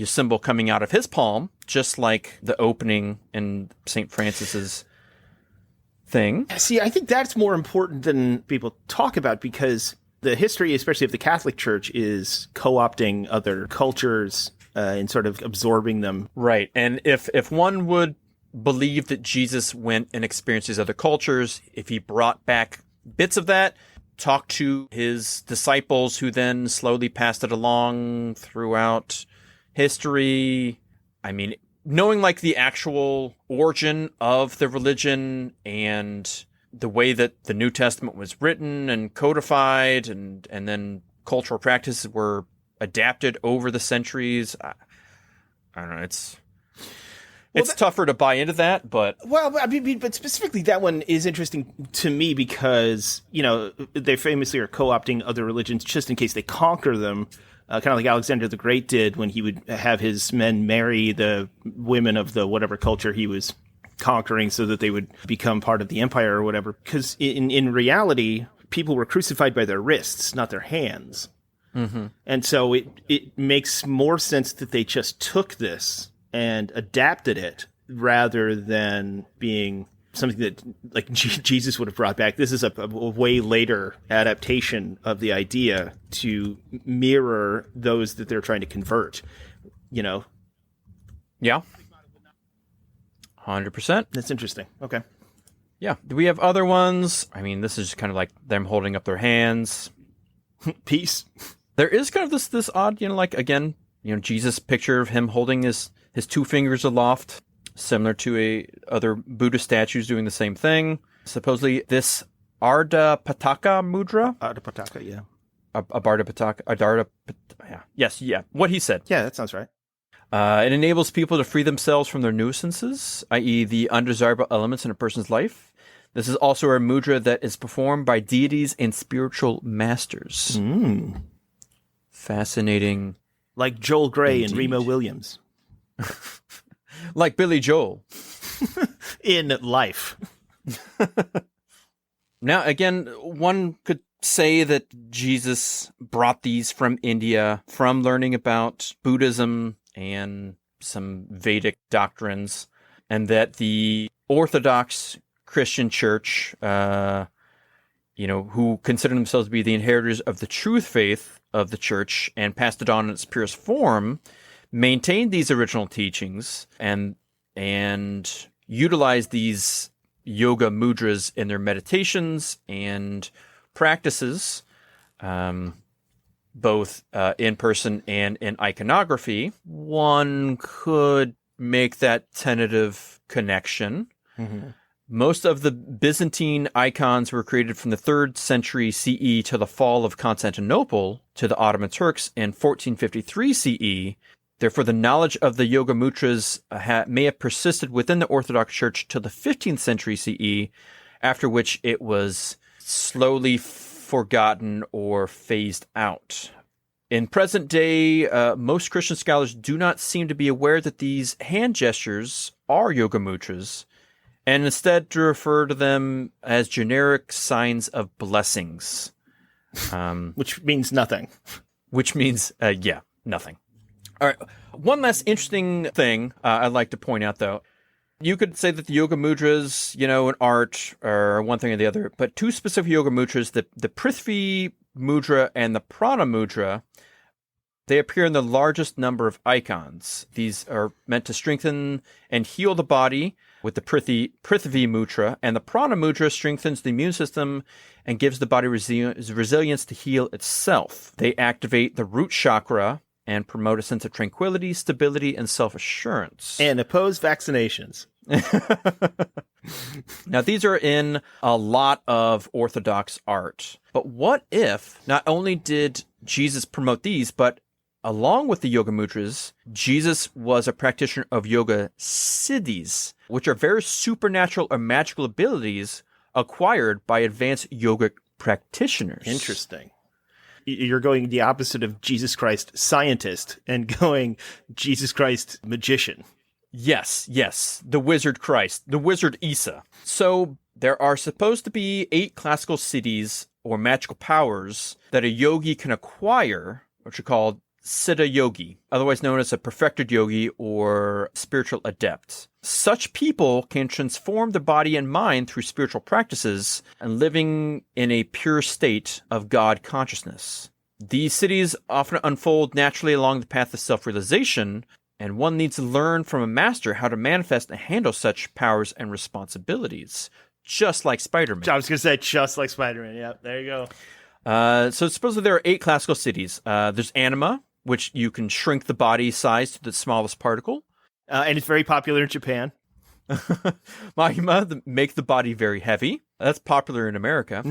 Speaker 1: symbol coming out of his palm, just like the opening in St. Francis's thing.
Speaker 2: See, I think that's more important than people talk about, because the history, especially of the Catholic Church, is co-opting other cultures and sort of absorbing them.
Speaker 1: Right. And if one would believe that Jesus went and experienced these other cultures, if he brought back bits of that, talked to his disciples, who then slowly passed it along throughout history. I mean, knowing like the actual origin of the religion and the way that the New Testament was written and codified, and then cultural practices were adapted over the centuries. I don't know. It's tougher to buy into that, but...
Speaker 2: Well, I mean, but specifically that one is interesting to me because, they famously are co-opting other religions just in case they conquer them, kind of like Alexander the Great did when he would have his men marry the women of the whatever culture he was conquering so that they would become part of the empire or whatever. Because in reality, people were crucified by their wrists, not their hands. And so it makes more sense that they just took this and adapted it rather than being something that like Jesus would have brought back. This is a way later adaptation of the idea to mirror those that they're trying to convert, you know?
Speaker 1: Yeah. 100%.
Speaker 2: That's interesting. Okay.
Speaker 1: Yeah. Do we have other ones? I mean, this is just kind of like them holding up their hands.
Speaker 2: Peace.
Speaker 1: There is kind of this odd, like, again, Jesus picture of him holding his two fingers aloft, similar to other Buddhist statues doing the same thing. Supposedly this Ardha Pataka mudra.
Speaker 2: Ardha Pataka, yeah.
Speaker 1: Ardha Pataka. Yeah. Yes, yeah. What he said.
Speaker 2: Yeah, that sounds right.
Speaker 1: It enables people to free themselves from their nuisances, i.e. the undesirable elements in a person's life. This is also a mudra that is performed by deities and spiritual masters. Fascinating.
Speaker 2: Like Joel Grey
Speaker 1: Indeed.
Speaker 2: and Remo Williams.
Speaker 1: Like Billy Joel.
Speaker 2: In life.
Speaker 1: Now, again, one could say that Jesus brought these from India, from learning about Buddhism and some Vedic doctrines, and that the Orthodox Christian Church, who consider themselves to be the inheritors of the truth faith of the church and passed it on in its purest form, maintained these original teachings and utilized these yoga mudras in their meditations and practices, both in person and in iconography. One could make that tentative connection. Most of the Byzantine icons were created from the 3rd century CE to the fall of Constantinople to the Ottoman Turks in 1453 CE. Therefore, the knowledge of the Yoga Mudras may have persisted within the Orthodox Church till the 15th century CE, after which it was slowly forgotten or phased out. In present day, most Christian scholars do not seem to be aware that these hand gestures are Yoga Mudras, and instead to refer to them as generic signs of blessings.
Speaker 2: Which means nothing.
Speaker 1: Which means, nothing. All right. One last interesting thing I'd like to point out, though. You could say that the Yoga Mudras, in art, are one thing or the other, but two specific Yoga Mudras, the Prithvi Mudra and the Prana Mudra, they appear in the largest number of icons. These are meant to strengthen and heal the body with the Prithvi Mudra, and the Prana Mudra strengthens the immune system and gives the body resilience to heal itself. They activate the root chakra and promote a sense of tranquility, stability, and self-assurance.
Speaker 2: And oppose vaccinations.
Speaker 1: Now, these are in a lot of Orthodox art. But what if not only did Jesus promote these, but along with the Yoga Mudras, Jesus was a practitioner of Yoga Siddhis, which are very supernatural or magical abilities acquired by advanced yogic practitioners.
Speaker 2: Interesting. You're going the opposite of Jesus Christ scientist and going Jesus Christ magician.
Speaker 1: Yes. The wizard Christ, the wizard Issa. So there are supposed to be 8 classical siddhis or magical powers that a yogi can acquire, which are called Siddha yogi, otherwise known as a perfected yogi or spiritual adept. Such people can transform the body and mind through spiritual practices and living in a pure state of God consciousness. These siddhis often unfold naturally along the path of self-realization, and one needs to learn from a master how to manifest and handle such powers and responsibilities, just like Spider-Man.
Speaker 2: I was going to say just like Spider-Man. Yeah, there you go.
Speaker 1: So supposedly there are 8 classical siddhis. There's anima, which you can shrink the body size to the smallest particle.
Speaker 2: And it's very popular in Japan.
Speaker 1: Mahima, make the body very heavy. That's popular in America.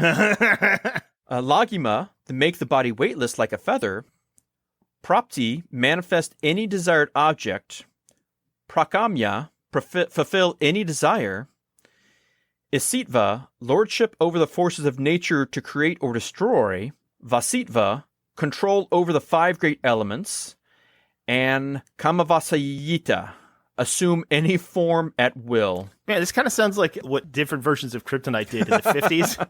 Speaker 1: Lagima, to make the body weightless like a feather. Prapti, manifest any desired object. Prakamya, fulfill any desire. Isitva, lordship over the forces of nature to create or destroy. Vasitva, control over the 5 great elements. And Kamavasayita, assume any form at will.
Speaker 2: Man, this kind of sounds like what different versions of Kryptonite did in the 50s.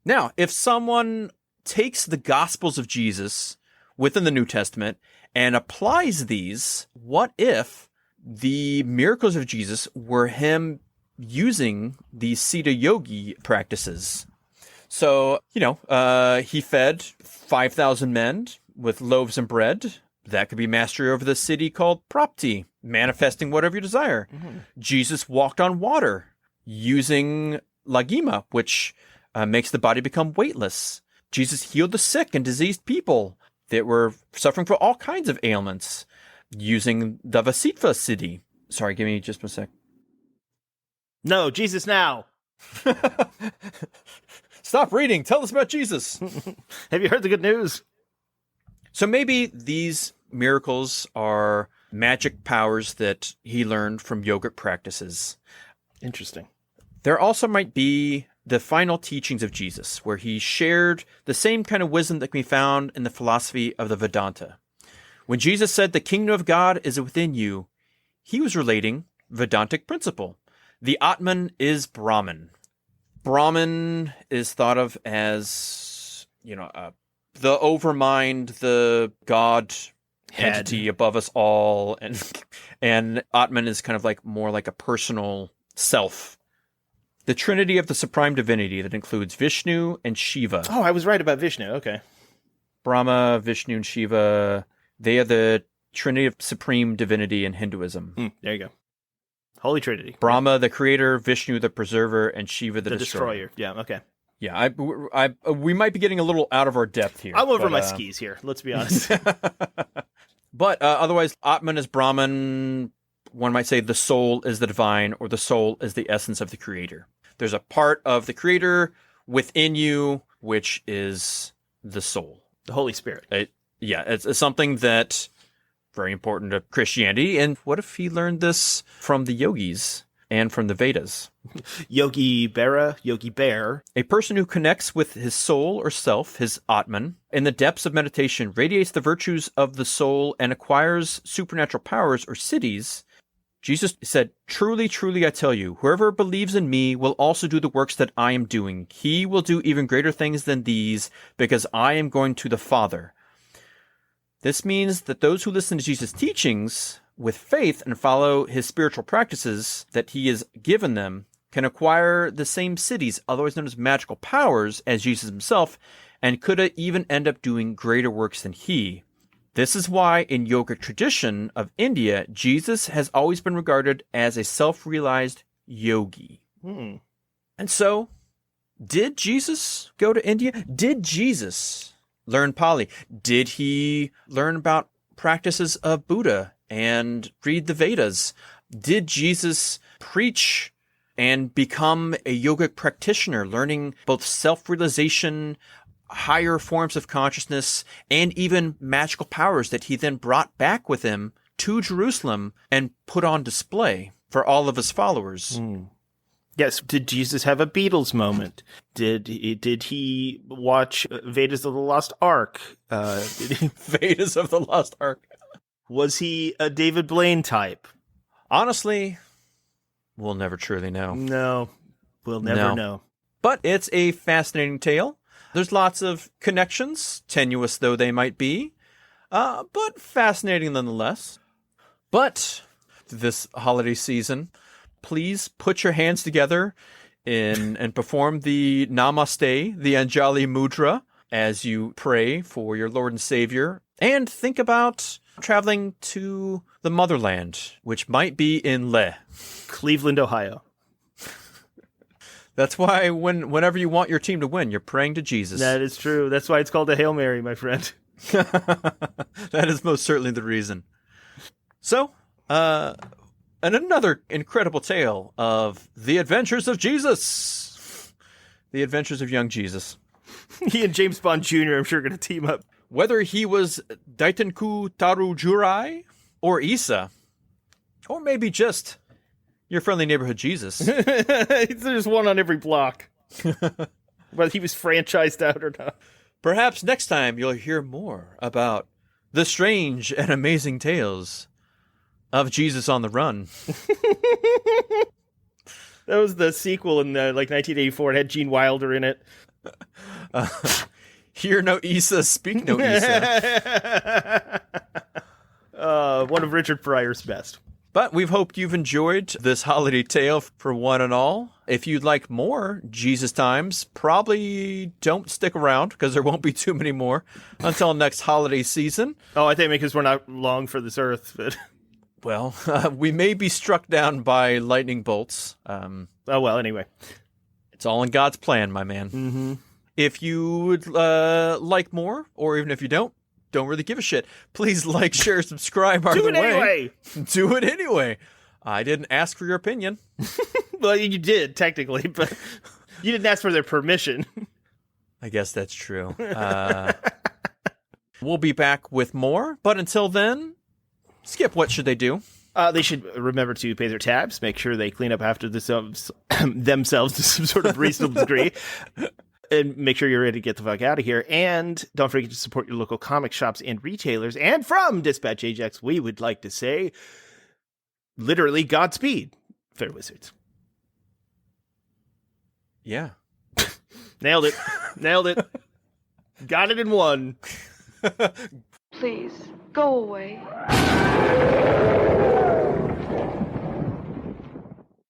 Speaker 1: Now, if someone takes the Gospels of Jesus within the New Testament and applies these. What if the miracles of Jesus were him using these Siddha yogi practices? So, he fed 5,000 men with loaves and bread. That could be mastery over the city called Prapti, manifesting whatever you desire. Mm-hmm. Jesus walked on water using lagima, which makes the body become weightless. Jesus healed the sick and diseased people that were suffering from all kinds of ailments using the Vasitva Siddhi. Sorry, give me just a sec.
Speaker 2: No, Jesus now.
Speaker 1: Stop reading. Tell us about Jesus.
Speaker 2: Have you heard the good news?
Speaker 1: So maybe these miracles are magic powers that he learned from yogic practices.
Speaker 2: Interesting.
Speaker 1: There also might be the final teachings of Jesus, where he shared the same kind of wisdom that can be found in the philosophy of the Vedanta. When Jesus said the kingdom of God is within you, he was relating Vedantic principle. The Atman is Brahman. Brahman is thought of as, the overmind, the God entity above us all, and Atman is kind of like more like a personal self. The trinity of the supreme divinity that includes Vishnu and Shiva.
Speaker 2: Oh, I was right about Vishnu. Okay.
Speaker 1: Brahma, Vishnu, and Shiva, they are the trinity of supreme divinity in Hinduism.
Speaker 2: There you go. Holy Trinity.
Speaker 1: Brahma, the creator, Vishnu, the preserver, and Shiva, the destroyer.
Speaker 2: Yeah, okay.
Speaker 1: Yeah, we might be getting a little out of our depth here.
Speaker 2: I'm over my skis here, let's be honest.
Speaker 1: But otherwise, Atman is Brahman. One might say the soul is the divine, or the soul is the essence of the creator. There's a part of the creator within you, which is the soul.
Speaker 2: The Holy Spirit.
Speaker 1: It's something that very important to Christianity. And what if he learned this from the yogis and from the Vedas?
Speaker 2: Yogi Bear.
Speaker 1: A person who connects with his soul or self, his Atman, in the depths of meditation, radiates the virtues of the soul and acquires supernatural powers or siddhis. Jesus said, "Truly, truly, I tell you, whoever believes in me will also do the works that I am doing. He will do even greater things than these, because I am going to the Father." This means that those who listen to Jesus' teachings with faith and follow his spiritual practices that he has given them can acquire the same siddhis, otherwise known as magical powers, as Jesus himself, and could even end up doing greater works than he. This is why in yogic tradition of India, Jesus has always been regarded as a self-realized yogi. And so, did Jesus go to India? Did Jesus learn Pali? Did he learn about practices of Buddha and read the Vedas? Did Jesus preach and become a yogic practitioner, learning both self-realization, higher forms of consciousness, and even magical powers that he then brought back with him to Jerusalem and put on display for all of his followers?
Speaker 2: Yes. Did Jesus have a Beatles moment? Did he watch Vedas of the Lost Ark?
Speaker 1: Vedas of the Lost Ark.
Speaker 2: Was he a David Blaine type?
Speaker 1: Honestly, we'll never truly know.
Speaker 2: No, we'll never know.
Speaker 1: But it's a fascinating tale. There's lots of connections, tenuous though they might be, but fascinating nonetheless. But this holiday season, please put your hands together and perform the Namaste, the Anjali Mudra, as you pray for your Lord and Savior. And think about traveling to the motherland, which might be in Leh.
Speaker 2: Cleveland, Ohio.
Speaker 1: That's why whenever you want your team to win, you're praying to Jesus.
Speaker 2: That is true. That's why it's called a Hail Mary, my friend.
Speaker 1: That is most certainly the reason. So, and another incredible tale of the adventures of Jesus. The adventures of young Jesus.
Speaker 2: He and James Bond Jr., I'm sure, are going to team up.
Speaker 1: Whether he was Daitenku Taru Jurai or Issa, or maybe just your friendly neighborhood Jesus.
Speaker 2: There's one on every block. Whether he was franchised out or not.
Speaker 1: Perhaps next time you'll hear more about the strange and amazing tales of Jesus on the Run.
Speaker 2: That was the sequel in 1984. It had Gene Wilder in it.
Speaker 1: Hear no Issa, speak no Issa.
Speaker 2: One of Richard Pryor's best.
Speaker 1: But we've hoped you've enjoyed this holiday tale for one and all. If you'd like more Jesus times, probably don't stick around because there won't be too many more until next holiday season.
Speaker 2: Oh, I think because we're not long for this earth, but...
Speaker 1: Well, we may be struck down by lightning bolts.
Speaker 2: Oh, well, anyway.
Speaker 1: It's all in God's plan, my man.
Speaker 2: Mm-hmm.
Speaker 1: If you would like more, or even if you don't really give a shit, please like, share, subscribe.
Speaker 2: Do it anyway!
Speaker 1: Do it anyway. I didn't ask for your opinion.
Speaker 2: Well, you did, technically, but you didn't ask for their permission.
Speaker 1: I guess that's true. We'll be back with more, but until then, Skip, what should they do?
Speaker 2: They should remember to pay their tabs, make sure they clean up after themselves to some sort of reasonable degree, and make sure you're ready to get the fuck out of here. And don't forget to support your local comic shops and retailers. And from Dispatch Ajax, we would like to say, literally, Godspeed, fair wizards.
Speaker 1: Yeah.
Speaker 2: Nailed it. Nailed it. Got it in one.
Speaker 4: Please, go away.